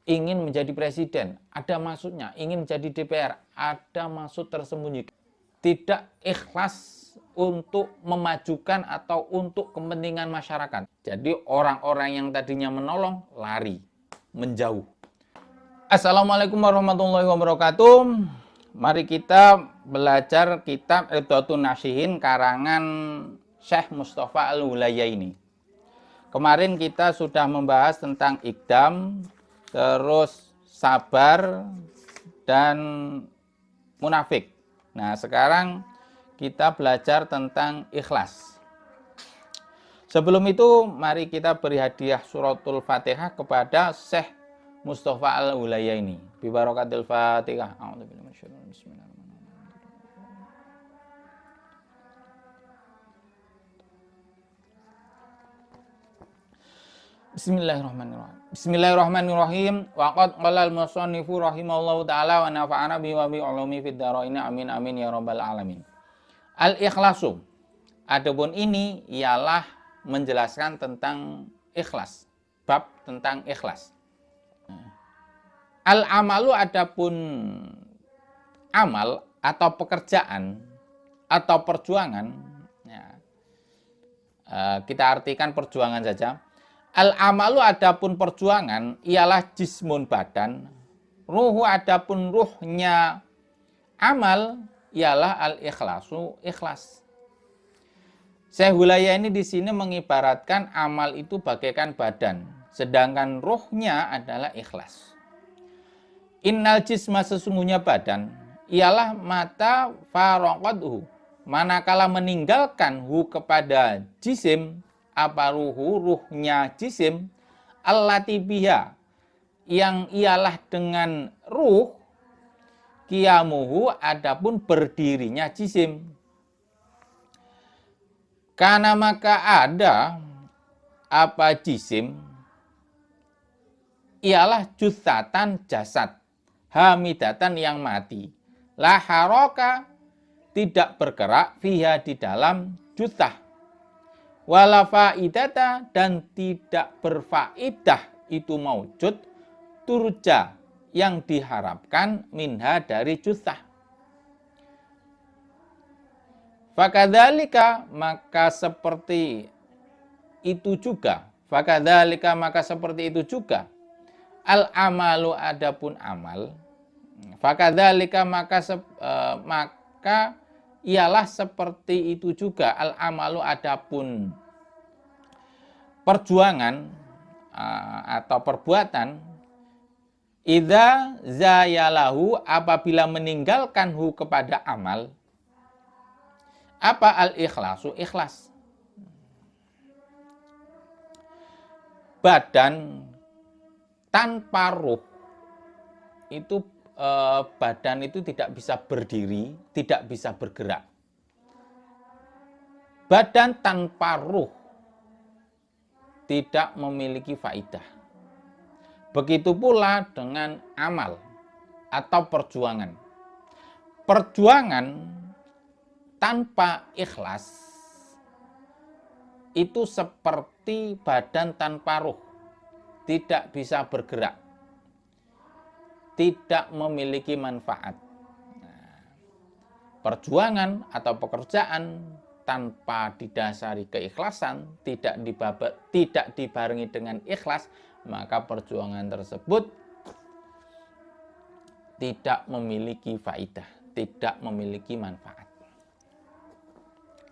ingin menjadi presiden, ada maksudnya. Ingin menjadi DPR, ada maksud tersembunyi. Tidak ikhlas untuk memajukan atau untuk kepentingan masyarakat. Jadi orang-orang yang tadinya menolong, lari, menjauh. Assalamualaikum warahmatullahi wabarakatuh. Mari kita belajar kitab Idhatun Nasihin karangan Syekh Mustafa Al-Hulayaini. Kemarin kita sudah membahas tentang Iqdam, terus sabar, dan munafik. Nah, sekarang kita belajar tentang ikhlas. Sebelum itu, mari kita beri hadiah suratul Fatihah kepada Syekh Mustafa Al-Hulayaini. Bi barakatil Fatihah. Bismillahirrahmanirrahim. Bismillahirrahmanirrahim. Wa qad qala al-musannifu rahimallahu taala wa nafa'ana bi wa bi ulumi fid dharain amin amin ya rabbal alamin. Al-ikhlasu. Adapun ini ialah menjelaskan tentang ikhlas. Bab tentang ikhlas. Al-amalu adapun amal atau pekerjaan atau perjuangan, ya, kita artikan perjuangan saja. Al-amalu adapun perjuangan ialah jismun badan, ruhu adapun ruhnya amal ialah al-ikhlasu ikhlas. Syekh Hulayaini di sini mengibaratkan amal itu bagaikan badan, sedangkan ruhnya adalah ikhlas. Innal jisma sesungguhnya badan ialah mata faraqadhu, manakala meninggalkan hu kepada jisim, apa ruhnya jisim, allati biha yang ialah dengan ruh, qiyamuhu adapun berdirinya jisim. Karena maka ada apa jisim ialah jutsatan jasad, hamidatan yang mati, la haroka tidak bergerak, fiha di dalam jutsah, wala faidata dan tidak berfaidah itu maujud, turja yang diharapkan minha dari jutsah. Fakadzalika maka seperti itu juga, fakadzalika maka seperti itu juga, al amalu adapun amal, fakadzalika maka ialah seperti itu juga al amalu adapun perjuangan atau perbuatan, idza zayalahu apabila meninggalkan hu kepada amal, apa al-ikhlasu ikhlas. Badan tanpa ruh itu badan itu tidak bisa berdiri, tidak bisa bergerak. Badan tanpa ruh tidak memiliki faidah. Begitu pula dengan amal atau perjuangan. Perjuangan tanpa ikhlas itu seperti badan tanpa ruh, tidak bisa bergerak, tidak memiliki manfaat. Perjuangan atau pekerjaan tanpa didasari keikhlasan, tidak dibarengi dengan ikhlas, maka perjuangan tersebut tidak memiliki faidah, tidak memiliki manfaat.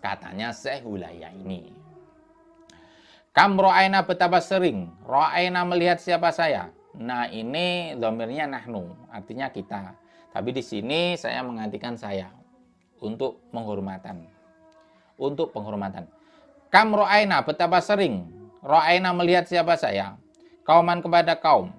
Katanya Syekh Hulayaini. Kam ro'aina betapa sering, ro'aina melihat siapa saya. Nah, ini dhamirnya nahnu, artinya kita. Tapi di sini saya menggantikan saya untuk penghormatan. Untuk penghormatan. Kam ro'aina betapa sering, ro'aina melihat siapa saya. Kauman kepada kaum.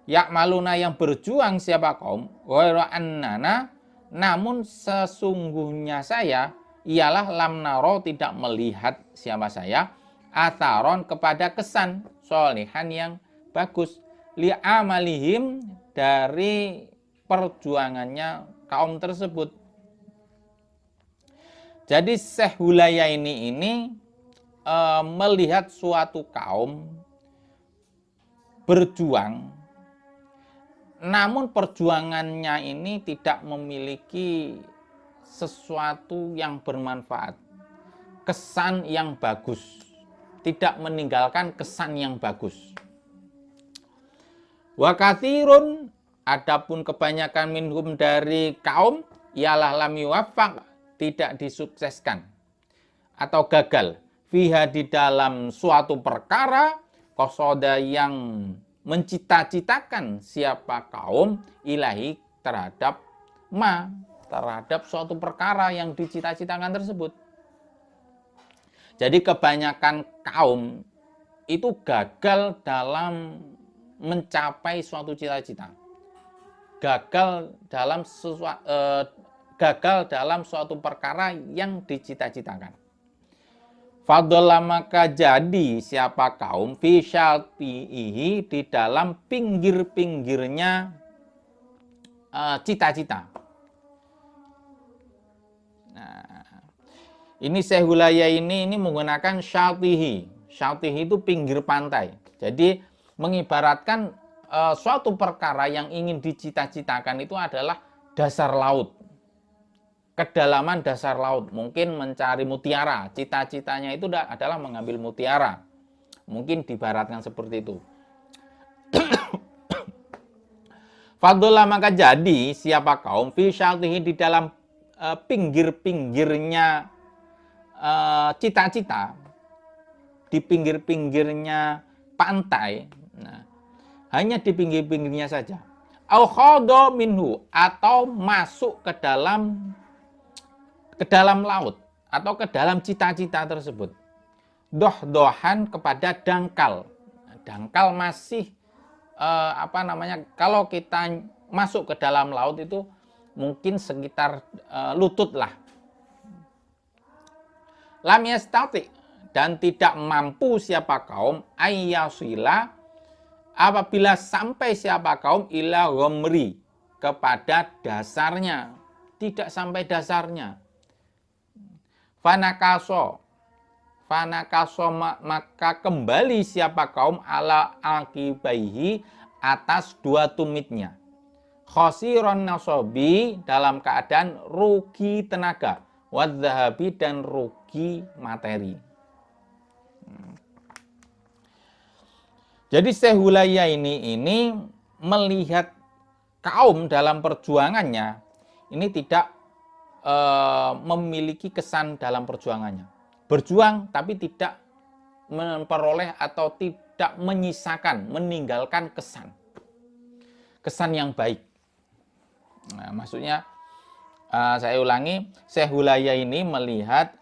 Ya'maluna yang berjuang siapa kaum. Wa annana namun sesungguhnya saya ialah lam naro tidak melihat siapa saya, atharon kepada kesan solihan yang bagus, li'amalihim dari perjuangannya kaum tersebut. Jadi Syekh Hulayaini ini melihat suatu kaum berjuang namun perjuangannya ini tidak memiliki sesuatu yang bermanfaat, kesan yang bagus, tidak meninggalkan kesan yang bagus. Wa katsirun, adapun kebanyakan minhum dari kaum, ialah lam yuwaffaq, tidak disukseskan atau gagal, fiha di dalam suatu perkara, qasada yang mencita-citakan siapa kaum ilahi terhadap terhadap suatu perkara yang dicita-citakan tersebut. Jadi kebanyakan kaum itu gagal dalam mencapai suatu cita-cita. Gagal dalam suatu perkara yang dicita-citakan. Fadalla, maka jadi siapa kaum fi syaltihi, di dalam pinggir-pinggirnya cita-cita. Nah, ini Sehulaya ini menggunakan syaltihi. Syaltihi itu pinggir pantai. Jadi mengibaratkan suatu perkara yang ingin dicita-citakan itu adalah dasar laut. Kedalaman dasar laut, mungkin mencari mutiara, cita-citanya itu adalah mengambil mutiara, mungkin dibaratkan seperti itu. Fadullah, maka jadi siapa kaum fi syaltihi, di dalam pinggir-pinggirnya cita-cita, di pinggir-pinggirnya pantai, nah, hanya di pinggir-pinggirnya saja. Au khadha minhu, atau masuk ke dalam laut atau ke dalam cita-cita tersebut. Doh-dohan, kepada dangkal. Dangkal masih kalau kita masuk ke dalam laut itu mungkin sekitar lutut lah. Lam yastati, dan tidak mampu siapa kaum ayyasila, apabila sampai siapa kaum ila ghamri, kepada dasarnya, tidak sampai dasarnya. Fanakaso, maka kembali siapa kaum ala akibaihi, atas dua tumitnya. Khosiron nasobi, dalam keadaan rugi tenaga, wadzahabi, dan rugi materi. Jadi Sehulaya ini melihat kaum dalam perjuangannya ini tidak memiliki kesan dalam perjuangannya. Berjuang tapi tidak memperoleh atau tidak meninggalkan kesan yang baik. Nah, maksudnya saya ulangi, Sehulaya ini melihat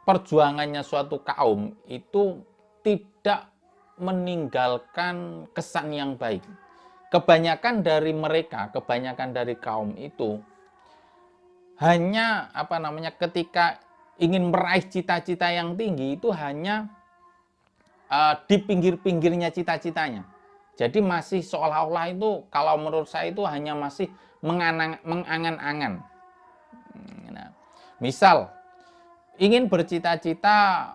perjuangannya suatu kaum itu tidak meninggalkan kesan yang baik. Kebanyakan dari kaum itu hanya ketika ingin meraih cita-cita yang tinggi itu hanya di pinggir-pinggirnya cita-citanya. Jadi masih seolah-olah itu, kalau menurut saya itu hanya masih mengangan-angan. Nah, misal ingin bercita-cita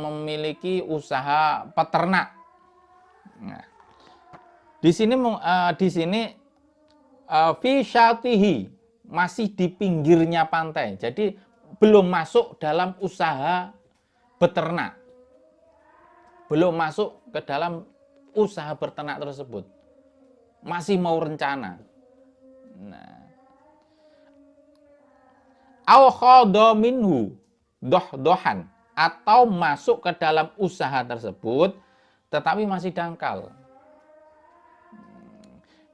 memiliki usaha peternak. Nah, di sini fi syatihi, masih di pinggirnya pantai. Jadi belum masuk dalam usaha beternak. Belum masuk ke dalam usaha beternak tersebut. Masih mau rencana. Nah, au khadha minhu doh-dohan, atau masuk ke dalam usaha tersebut tetapi masih dangkal.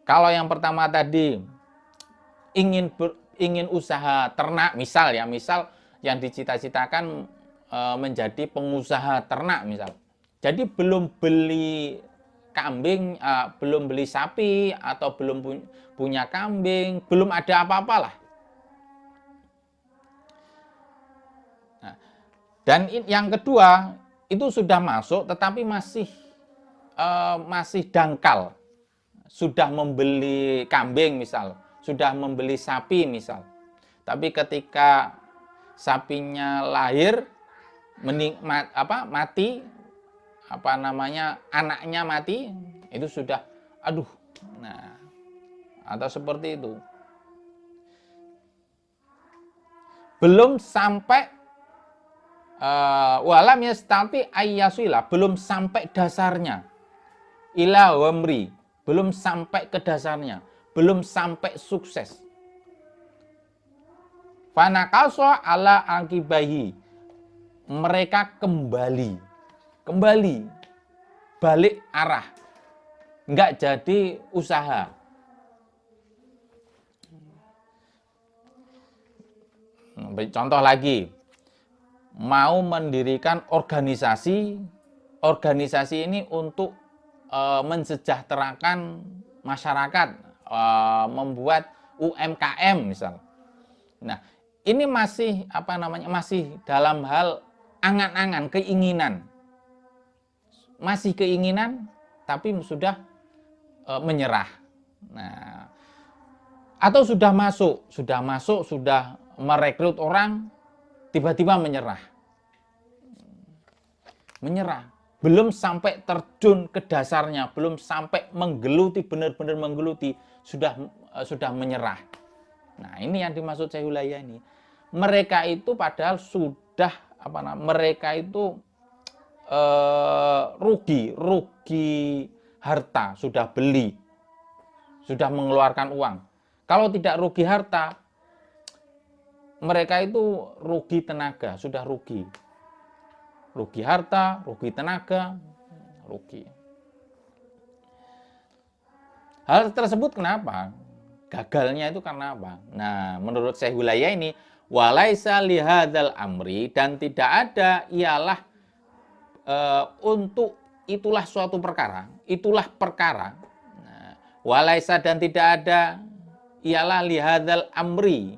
Kalau yang pertama tadi ingin usaha ternak, misal yang dicita-citakan menjadi pengusaha ternak misal. Jadi belum beli kambing, belum beli sapi, atau belum punya kambing, belum ada apa-apalah. Nah, dan yang kedua itu sudah masuk tetapi masih dangkal. Sudah membeli kambing misal, sudah membeli sapi misal. Tapi ketika sapinya lahir mati, anaknya mati, itu sudah Nah, atau seperti itu. Belum sampai walam yastati ayyasila, belum sampai dasarnya. Ila wamri, belum sampai ke dasarnya, belum sampai sukses. Fanakaso ala akibahi, mereka kembali, balik arah, nggak jadi usaha. Contoh lagi, mau mendirikan organisasi ini untuk mensejahterakan masyarakat, membuat UMKM misal. Nah, ini masih masih dalam hal angan-angan, keinginan. Masih keinginan tapi sudah menyerah. Nah, atau sudah masuk, sudah merekrut orang, tiba-tiba menyerah. Belum sampai terjun ke dasarnya, belum sampai menggeluti, benar-benar menggeluti, sudah menyerah. Nah, ini yang dimaksud Syekh Ulayya ini. Mereka itu padahal sudah mereka itu rugi harta, sudah beli, sudah mengeluarkan uang. Kalau tidak rugi harta, mereka itu rugi tenaga, sudah rugi. Rugi harta, rugi tenaga, rugi. Hal tersebut kenapa? Gagalnya itu karena apa? Nah, menurut Syekh Ulayya ini, walaisa lihadzal amri, dan tidak ada ialah untuk itulah suatu perkara, itulah perkara. Nah, walaisa, dan tidak ada ialah lihadzal amri,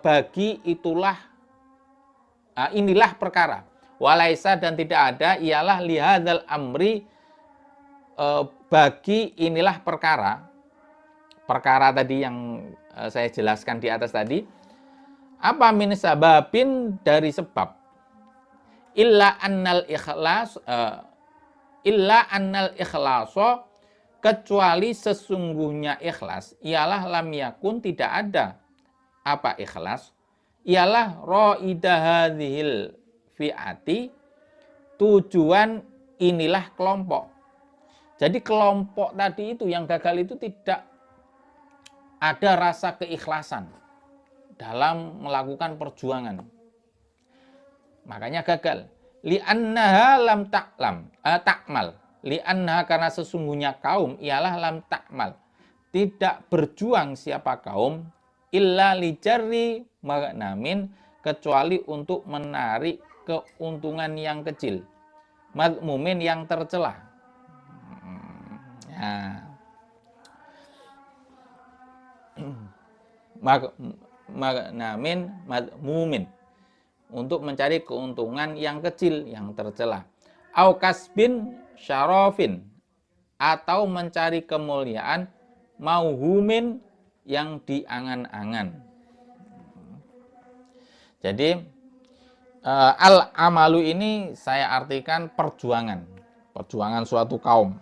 bagi itulah inilah perkara. Walaisa, dan tidak ada ialah lihadzal amri, bagi inilah perkara. Perkara tadi yang saya jelaskan di atas tadi, apa min sababin, dari sebab, illa annal ikhlaso, kecuali sesungguhnya ikhlas, ialah lam yakun, tidak ada apa ikhlas, ialah ro'idah hadhil fi'ati, tujuan inilah kelompok. Jadi kelompok tadi itu yang gagal itu tidak ada rasa keikhlasan dalam melakukan perjuangan. Makanya gagal. Li'annaha lam ta'mal. Li'annaha, karena sesungguhnya kaum ialah lam ta'mal, tidak berjuang siapa kaum, illa lijarri magnamin, kecuali untuk menarik keuntungan yang kecil, madmumin, yang tercela. Magnamin madmumin, untuk mencari keuntungan yang kecil, yang tercela. Au kasbin syarofin, atau mencari kemuliaan mauhumin, yang diangan-angan. Jadi al-amalu ini saya artikan perjuangan suatu kaum.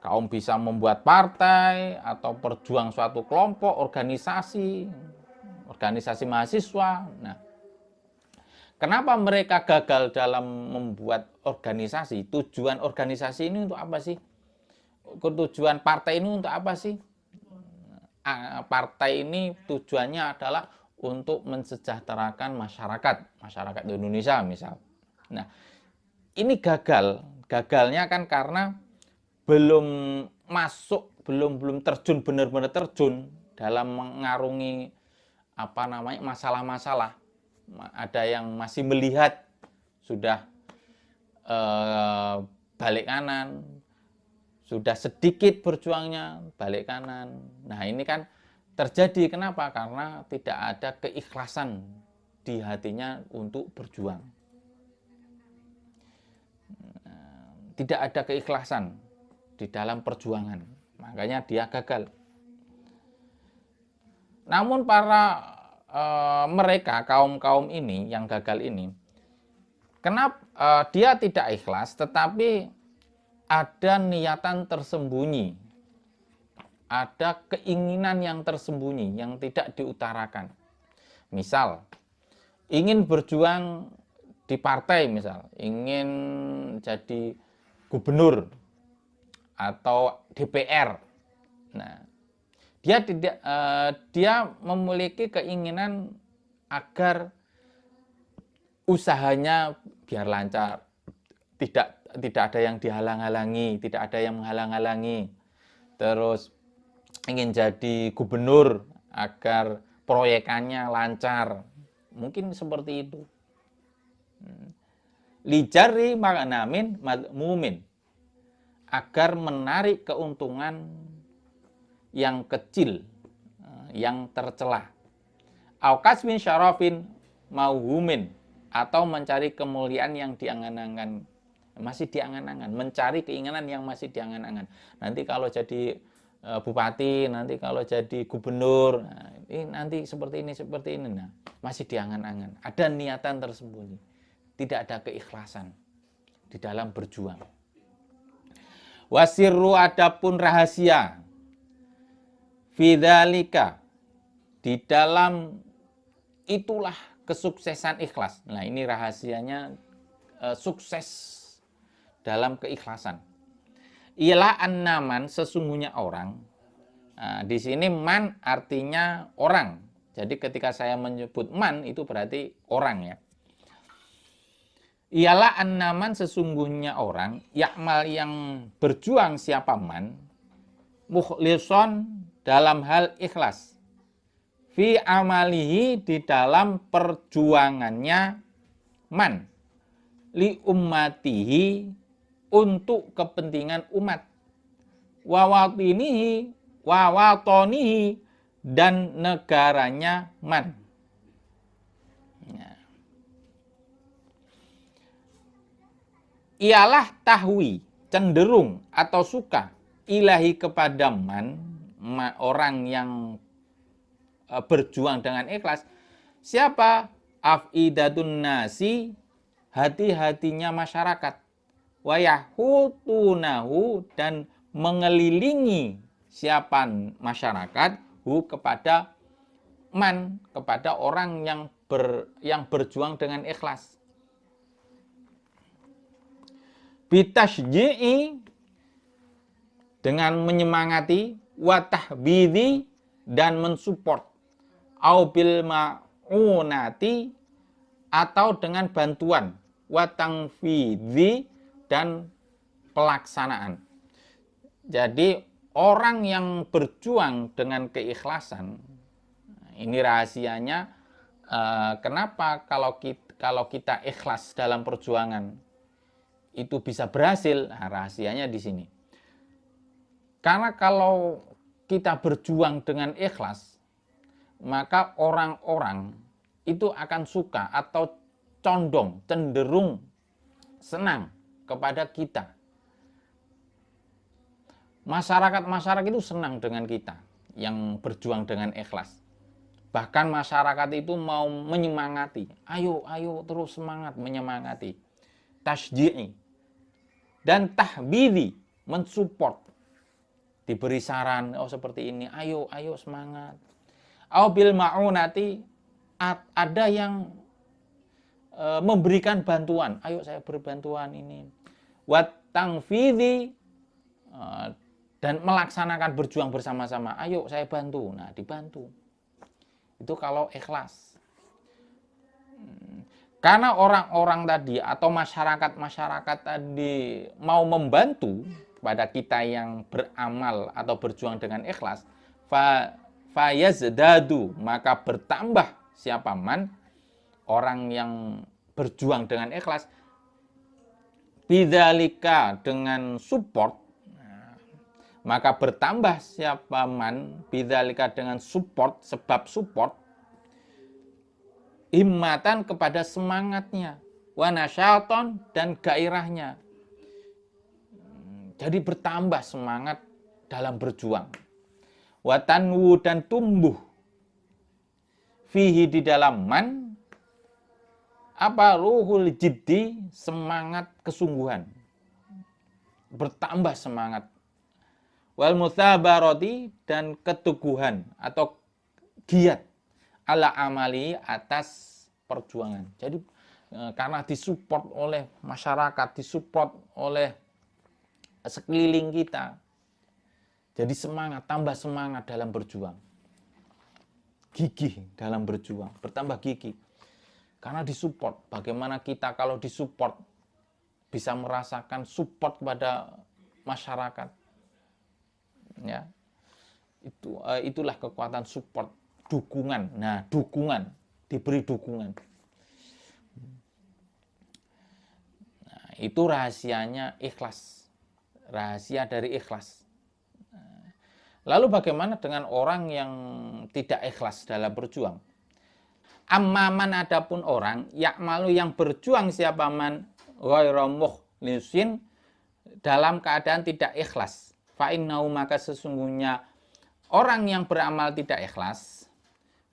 Kaum bisa membuat partai atau berjuang suatu kelompok, organisasi mahasiswa. Nah, kenapa mereka gagal dalam membuat organisasi? Tujuan organisasi ini untuk apa sih? Tujuan partai ini untuk apa sih? Partai ini tujuannya adalah untuk mensejahterakan masyarakat Indonesia misal. Nah, ini gagalnya kan karena belum masuk, belum terjun, benar-benar terjun dalam mengarungi masalah-masalah. Ada yang masih melihat, sudah balik kanan, sudah sedikit berjuangnya, balik kanan. Nah, ini kan terjadi kenapa? Karena tidak ada keikhlasan di hatinya untuk berjuang. Tidak ada keikhlasan di dalam perjuangan, makanya dia gagal. Namun para mereka, kaum ini yang gagal ini, kenapa dia tidak ikhlas, tetapi ada niatan tersembunyi, ada keinginan yang tersembunyi yang tidak diutarakan. Misal, ingin berjuang di partai, misal, ingin jadi gubernur atau DPR. Nah, dia memiliki keinginan agar usahanya biar lancar, tidak ada yang dihalang-halangi, tidak ada yang menghalang-halangi. Terus ingin jadi gubernur agar proyekannya lancar. Mungkin seperti itu. Lijari maknamin madmumin, agar menarik keuntungan yang kecil, yang tercela. Au kasmin syarafin mauhumin, atau mencari kemuliaan yang diangan-angan, masih diangan-angan, mencari keinginan yang masih diangan-angan. Nanti kalau jadi bupati, nanti kalau jadi gubernur, ini nanti seperti ini, nah, masih diangan-angan. Ada niatan tersembunyi, tidak ada keikhlasan di dalam berjuang. Wasirru, adapun rahasia, fidzalika, di dalam itulah kesuksesan ikhlas. Nah, ini rahasianya sukses dalam keikhlasan. Ialah annaman, sesungguhnya orang. Nah, di sini man artinya orang. Jadi ketika saya menyebut man itu berarti orang ya. Ialah annaman, sesungguhnya orang, yakmal, yang berjuang, siapa man, mukhlison, dalam hal ikhlas, fi amalihi, di dalam perjuangannya man, li ummatihi, untuk kepentingan umat, wawatinihi, wawatonihi, dan negaranya man. Ialah tahwi, cenderung atau suka, ilahi, kepada man, orang yang berjuang dengan ikhlas. Siapa? Afidatun nasi, hati-hatinya masyarakat. Wayahutunahu, dan mengelilingi siapa masyarakat, hu, kepada man, kepada orang yang berjuang dengan ikhlas. Bitasji'i, dengan menyemangati, watahbidhi, dan mensupport, au bil ma'unati, atau dengan bantuan, watangfidhi, dan pelaksanaan. Jadi orang yang berjuang dengan keikhlasan, ini rahasianya. Kenapa kalau kita ikhlas dalam perjuangan itu bisa berhasil? Nah, rahasianya di sini. Karena kalau kita berjuang dengan ikhlas, maka orang-orang itu akan suka atau condong, cenderung senang kepada kita. Masyarakat itu senang dengan kita yang berjuang dengan ikhlas. Bahkan masyarakat itu mau menyemangati. Ayo terus semangat, menyemangati. Tasji'i. Dan tahbidi, mensupport. Diberi saran, oh seperti ini, ayo semangat. Au bil ma'unati, ada yang memberikan bantuan. Ayo saya beri bantuan ini. Wat tangfidhi, dan melaksanakan, berjuang bersama-sama. Ayo saya bantu. Nah, dibantu. Itu kalau ikhlas. Karena orang-orang tadi atau masyarakat tadi mau membantu pada kita yang beramal atau berjuang dengan ikhlas, fayazdadu, maka bertambah siapa man, orang yang berjuang dengan ikhlas, bidzalika, dengan support, maka bertambah siapa man, bidzalika, dengan support, sebab support, himmatan, kepada semangatnya, wa nasyatan, dan gairahnya. Jadi bertambah semangat dalam berjuang. Wa tanwu, dan tumbuh, fihi, di dalam man, apa, ruhul jiddi, semangat kesungguhan. bertambah semangat. Wal mutsabarati, dan keteguhan atau giat ala amali, atas perjuangan. Jadi karena disupport oleh masyarakat, disupport oleh sekeliling kita, jadi semangat, tambah semangat dalam berjuang, gigih dalam berjuang, bertambah gigih karena disupport. Bagaimana kita kalau disupport bisa merasakan support kepada masyarakat, ya, itulah kekuatan support, dukungan. Nah, dukungan, diberi dukungan. Nah, itu rahasianya ikhlas, rahasia dari ikhlas. Lalu bagaimana dengan orang yang tidak ikhlas dalam berjuang? Amman, adapun orang yakmalu, yang berjuang, siapa man ghairu mukhlisin, dalam keadaan tidak ikhlas. Fa innahu, maka sesungguhnya orang yang beramal tidak ikhlas,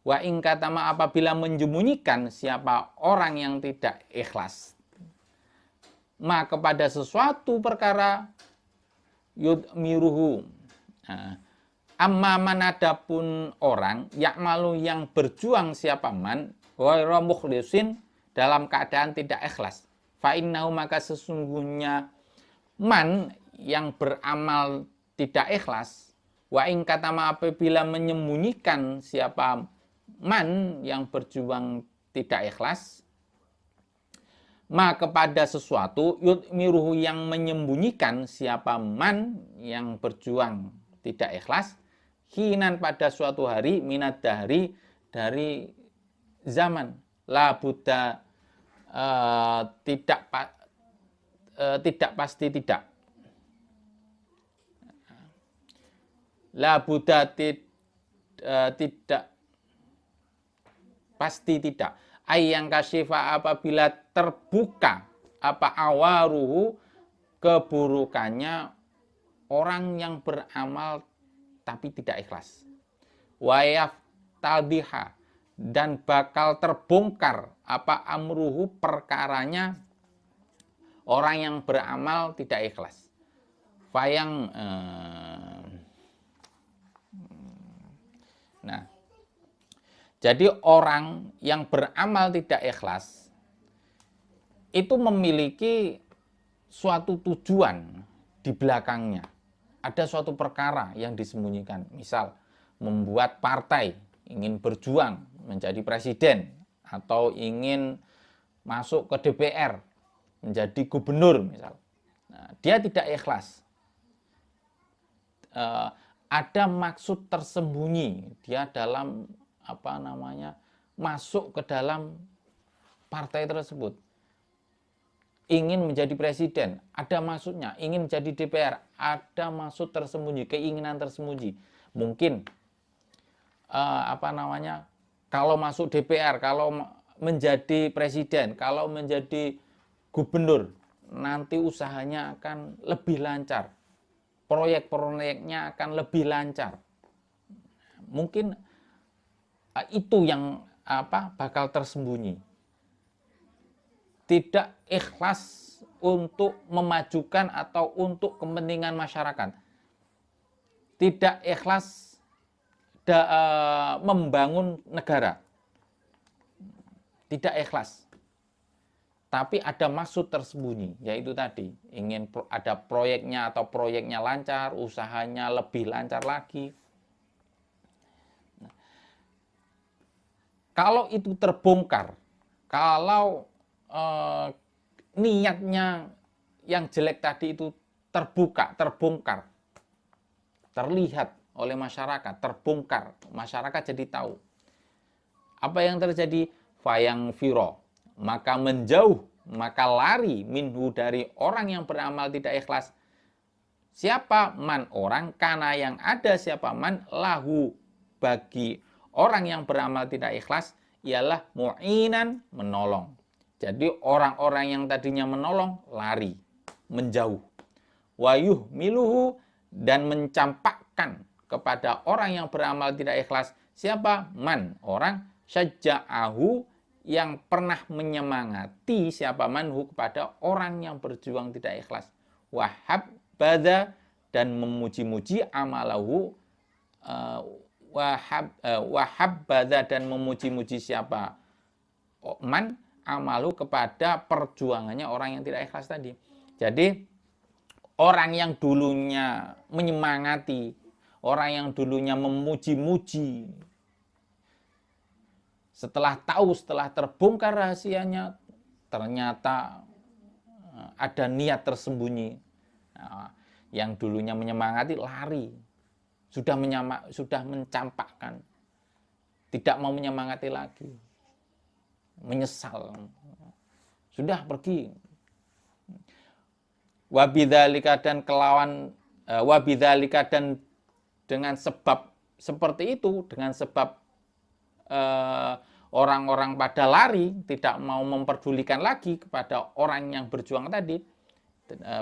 wa in katama, apabila menyembunyikan siapa orang yang tidak ikhlas, maka kepada sesuatu perkara, yudmiruhu. Nah, amma man, adapun orang yakmalu, yang berjuang, siapa man ghairu mukhlisin, dalam keadaan tidak ikhlas. Fa innahu, maka sesungguhnya man yang beramal tidak ikhlas, wa in katama, apabila menyembunyikan siapa man yang berjuang tidak ikhlas, maka kepada sesuatu, yudmiruhu, yang menyembunyikan siapa man yang berjuang tidak ikhlas, hinan, pada suatu hari, minat dahri, dari zaman, la buddha, tidak pasti tidak, la buddha, tidak pasti tidak, ayang kasyifa, apabila terbuka apa awaruhu, keburukannya orang yang beramal tapi tidak ikhlas. Wayaf talbiha, dan bakal terbongkar apa amruhu, perkaranya orang yang beramal tidak ikhlas. Fayang nah, jadi orang yang beramal tidak ikhlas itu memiliki suatu tujuan di belakangnya. Ada suatu perkara yang disembunyikan. Misal, membuat partai, ingin berjuang menjadi presiden, atau ingin masuk ke DPR, menjadi gubernur misal. Nah, dia tidak ikhlas. Ada maksud tersembunyi dia dalam masuk ke dalam partai tersebut. Ingin menjadi presiden, ada maksudnya. Ingin menjadi DPR, ada maksud tersembunyi, keinginan tersembunyi. Mungkin kalau masuk DPR, kalau menjadi presiden, kalau menjadi gubernur, nanti usahanya akan lebih lancar, proyek-proyeknya akan lebih lancar. Mungkin itu yang bakal tersembunyi. Tidak ikhlas untuk memajukan atau untuk kepentingan masyarakat. Tidak ikhlas membangun negara. Tidak ikhlas. Tapi ada maksud tersembunyi, yaitu tadi ingin ada proyeknya atau proyeknya lancar, usahanya lebih lancar lagi. Kalau itu terbongkar, kalau niatnya yang jelek tadi itu terbongkar, terlihat oleh masyarakat, terbongkar, masyarakat jadi tahu. Apa yang terjadi? Fayang firo, maka menjauh, maka lari, minhu, dari orang yang beramal tidak ikhlas. Siapa man, orang, karena yang ada siapa man, lahu, bagi orang yang beramal tidak ikhlas, ialah mu'inan, menolong. Jadi orang-orang yang tadinya menolong, lari, menjauh. Wayuh miluhu, dan mencampakkan kepada orang yang beramal tidak ikhlas. Siapa? Man, orang, syaja'ahu, yang pernah menyemangati siapa manhu, kepada orang yang berjuang tidak ikhlas. Wahab, wahabbada dan memuji-muji amalahu, wahabbada dan memuji-muji siapa man amalu kepada perjuangannya orang yang tidak ikhlas tadi. Jadi orang yang dulunya menyemangati, orang yang dulunya memuji-muji, setelah terbongkar rahasianya, ternyata ada niat tersembunyi. Nah, yang dulunya menyemangati lari, sudah mencampakkan, tidak mau menyemangati lagi, menyesal, sudah pergi. Wabidzalika dan wabidzalika dan dengan sebab seperti itu, dengan sebab orang-orang pada lari, tidak mau memperdulikan lagi kepada orang yang berjuang tadi,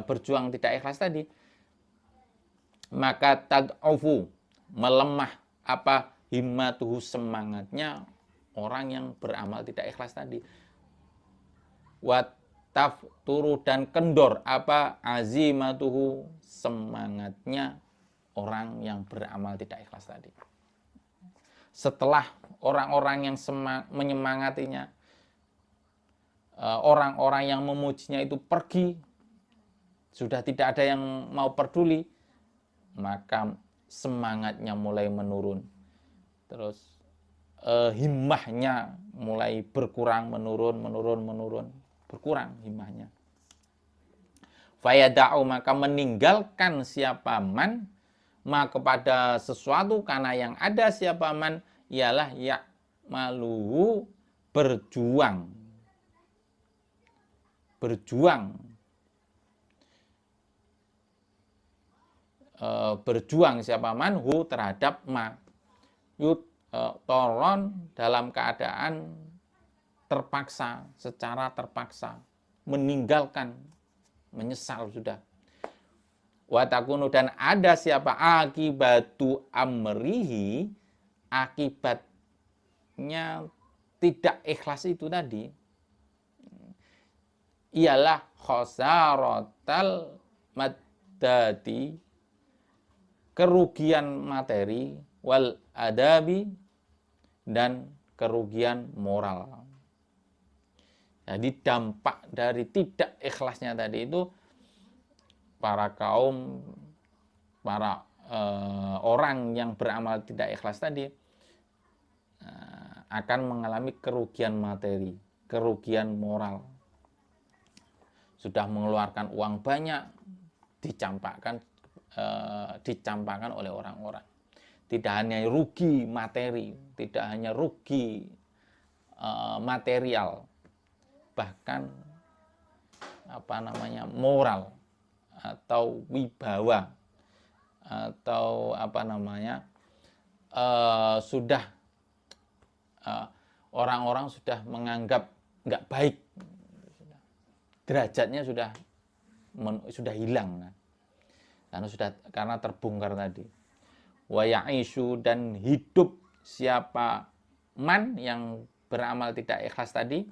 berjuang tidak ikhlas tadi, maka tad'ufu, melemah apa himmatuhu, semangatnya orang yang beramal tidak ikhlas tadi. Tafturu dan kendor apa azimatuhu, semangatnya orang yang beramal tidak ikhlas tadi. Setelah orang-orang yang menyemangatinya, orang-orang yang memujinya itu pergi, sudah tidak ada yang mau peduli, maka semangatnya mulai menurun. Terus himmahnya mulai berkurang, menurun, berkurang himmahnya. Fayada'u, maka meninggalkan siapa man ma kepada sesuatu, karena yang ada siapa man ialah ya'maluhu, berjuang siapa manhu terhadap ma toron, dalam keadaan terpaksa, secara terpaksa, meninggalkan, menyesal sudah. Watakunu, dan ada siapa akibatu amrihi, akibatnya tidak ikhlas itu tadi ialah khosaratal maddati, kerugian materi, wal adabi, dan kerugian moral. Jadi dampak dari tidak ikhlasnya tadi itu, para orang yang beramal tidak ikhlas tadi akan mengalami kerugian materi, kerugian moral. Sudah mengeluarkan uang banyak, dicampakkan oleh orang-orang. Tidak hanya rugi materi, tidak hanya rugi material, bahkan moral atau wibawa, atau sudah orang-orang sudah menganggap nggak baik, derajatnya sudah hilang, karena terbongkar tadi. Wa ya'ishu, dan hidup siapa man yang beramal tidak ikhlas tadi,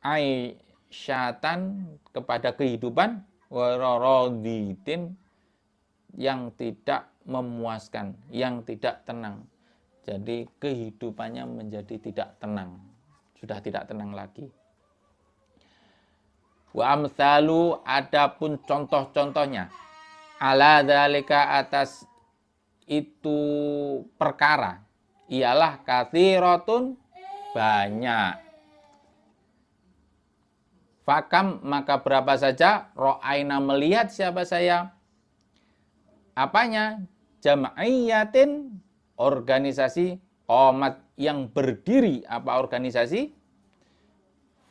aisyatan, kepada kehidupan, waraditin, yang tidak memuaskan, yang tidak tenang. Jadi kehidupannya menjadi tidak tenang, sudah tidak tenang lagi. Wa amsalu, adapun contoh-contohnya, ala dzalika, atas itu perkara, ialah katsiratun, banyak. Fakam, maka berapa saja, ro'aina, melihat siapa saya, apanya, jam'iyatin, organisasi, qomat, yang berdiri, apa organisasi,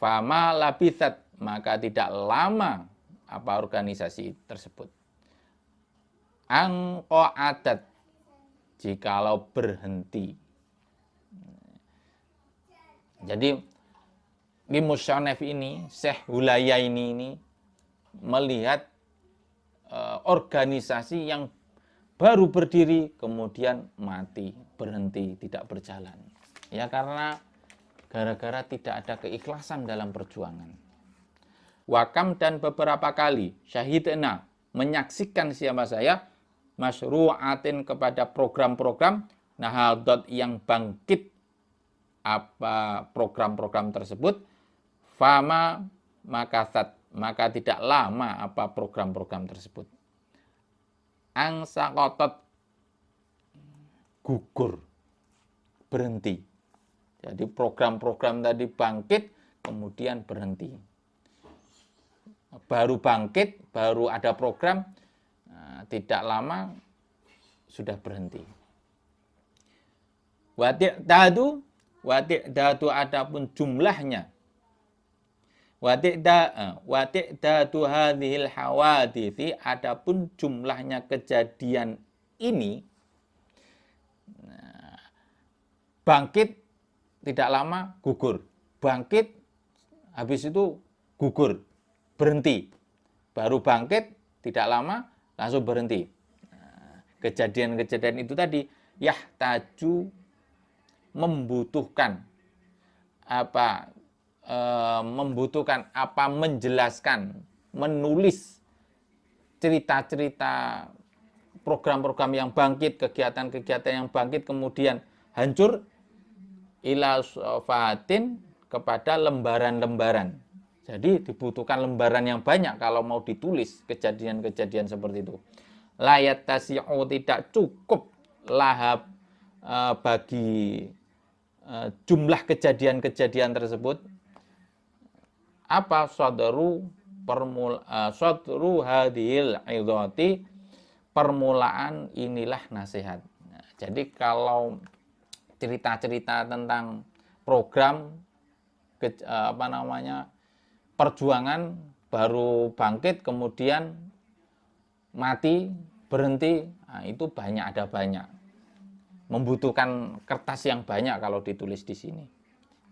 fama labithat, maka tidak lama apa organisasi tersebut, angko adat, jikalau berhenti. Jadi Musonef ini, Syekh Hulayaini ini melihat organisasi yang baru berdiri kemudian mati, berhenti, tidak berjalan. Ya karena gara-gara tidak ada keikhlasan dalam perjuangan. Wakam dan beberapa kali syahidna menyaksikan siapa saya masyru'atin kepada program-program nahadat yang bangkit apa program-program tersebut fama makasat maka tidak lama apa program-program tersebut angsa kotot gugur berhenti. Jadi program-program tadi bangkit kemudian berhenti. Baru bangkit, baru ada program, tidak lama sudah berhenti. Wati'dadu adapun jumlahnya. Wati'dadu hadhil hawadithi adapun jumlahnya kejadian ini bangkit tidak lama gugur. Bangkit habis itu gugur, berhenti. Baru bangkit tidak lama langsung berhenti. Kejadian-kejadian itu tadi yahtaju membutuhkan menjelaskan, menulis cerita-cerita program-program yang bangkit, kegiatan-kegiatan yang bangkit kemudian hancur ila sofatin kepada lembaran-lembaran. Jadi dibutuhkan lembaran yang banyak kalau mau ditulis kejadian-kejadian seperti itu. Layat tasi'u tidak cukup lahab bagi jumlah kejadian-kejadian tersebut. Apa sadru hadhil idhati permulaan inilah nasihat. Nah, jadi kalau cerita-cerita tentang program perjuangan baru bangkit kemudian mati berhenti, nah, itu ada banyak membutuhkan kertas yang banyak kalau ditulis di sini.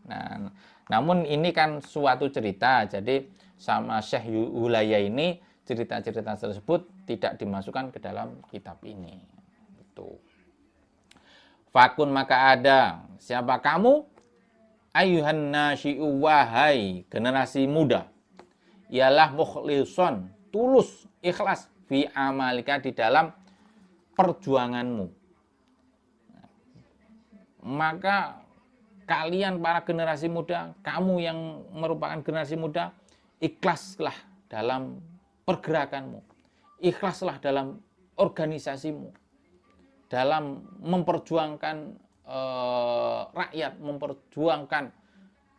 Nah, namun ini kan suatu cerita, jadi sama Syekh Hulaya ini cerita-cerita tersebut tidak dimasukkan ke dalam kitab ini. Itu. Fakun maka ada siapa kamu ayuhan nasyi'u wahai generasi muda ialah mukhlison tulus ikhlas fi amalika di dalam perjuanganmu. Maka kalian para generasi muda, kamu yang merupakan generasi muda, ikhlaslah dalam pergerakanmu, ikhlaslah dalam organisasimu, dalam memperjuangkan rakyat, memperjuangkan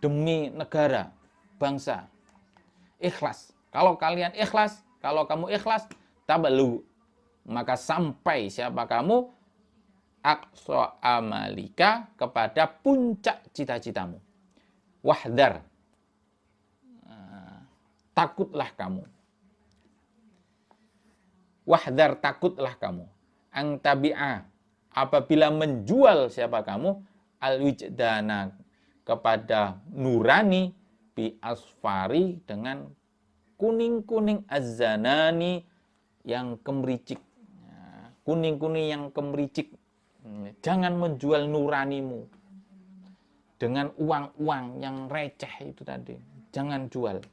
demi negara, bangsa. Ikhlas. Kalau kalian ikhlas, kalau kamu ikhlas, tabalu, maka sampai siapa kamu aqsa amalika kepada puncak cita-citamu. Wahdar, takutlah kamu. Wahdar, takutlah kamu. Ang tabi'ah, apabila menjual siapa kamu al-wijdana kepada nurani bi asfari dengan kuning-kuning azanani yang kemericik. Kuning-kuning yang kemericik. Jangan menjual nuranimu dengan uang-uang yang receh itu tadi. Jangan jual.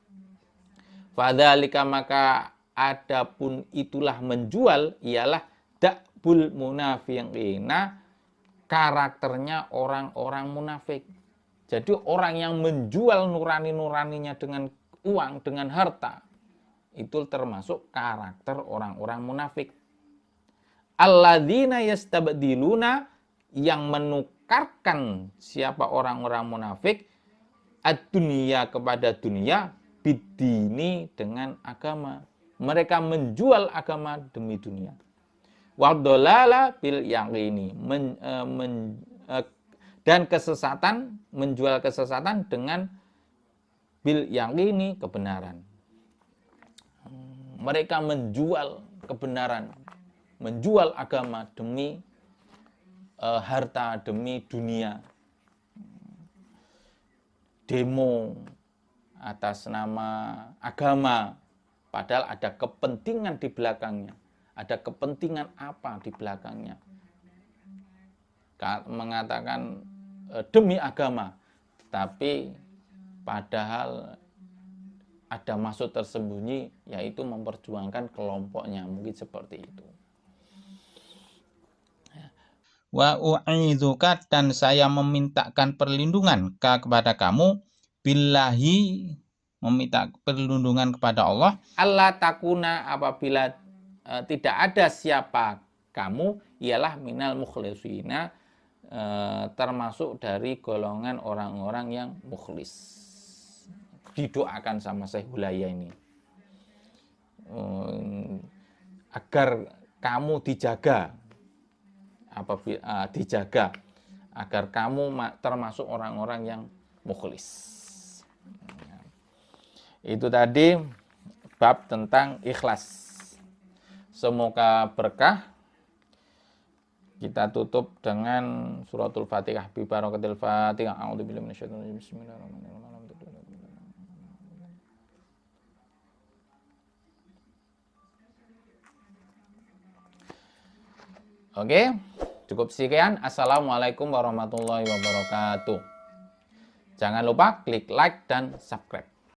Fadzalika maka adapun itulah menjual ialah da'bul munafiqina karakternya orang-orang munafik. Jadi orang yang menjual nurani-nuraninya dengan uang, dengan harta, itu termasuk karakter orang-orang munafik. Alladzina yastabdiluna yang menukarkan siapa orang-orang munafik ad-dunya kepada dunia bidini dengan agama. Mereka menjual agama demi dunia. Wadolala bil yaqini dan kesesatan, menjual kesesatan dengan bil yaqini kebenaran. Mereka menjual kebenaran, menjual agama demi harta, demi dunia. Demo atas nama agama, padahal ada kepentingan di belakangnya. Ada kepentingan apa di belakangnya? Mengatakan demi agama, tapi padahal ada maksud tersembunyi, yaitu memperjuangkan kelompoknya, mungkin seperti itu. Wa u'idzuka, dan saya memintakan perlindungan kepada kamu, billahi, meminta perlindungan kepada Allah, Allah takuna, apabila tidak ada siapa kamu, ialah minal mukhlisina, termasuk dari golongan orang-orang yang mukhlis. Didoakan sama Syekh Hulaya ini, agar kamu dijaga, apabila dijaga, agar kamu termasuk orang-orang yang mukhlis. Itu tadi bab tentang ikhlas. Semoga berkah. Kita tutup dengan suratul Fatihah. Bi barakatil Fatihah. A'udzubillahi minasyaitonir rajim. Bismillahirrahmanirrahim. Oke, cukup sekian. Assalamualaikum warahmatullahi wabarakatuh. Jangan lupa klik like dan subscribe.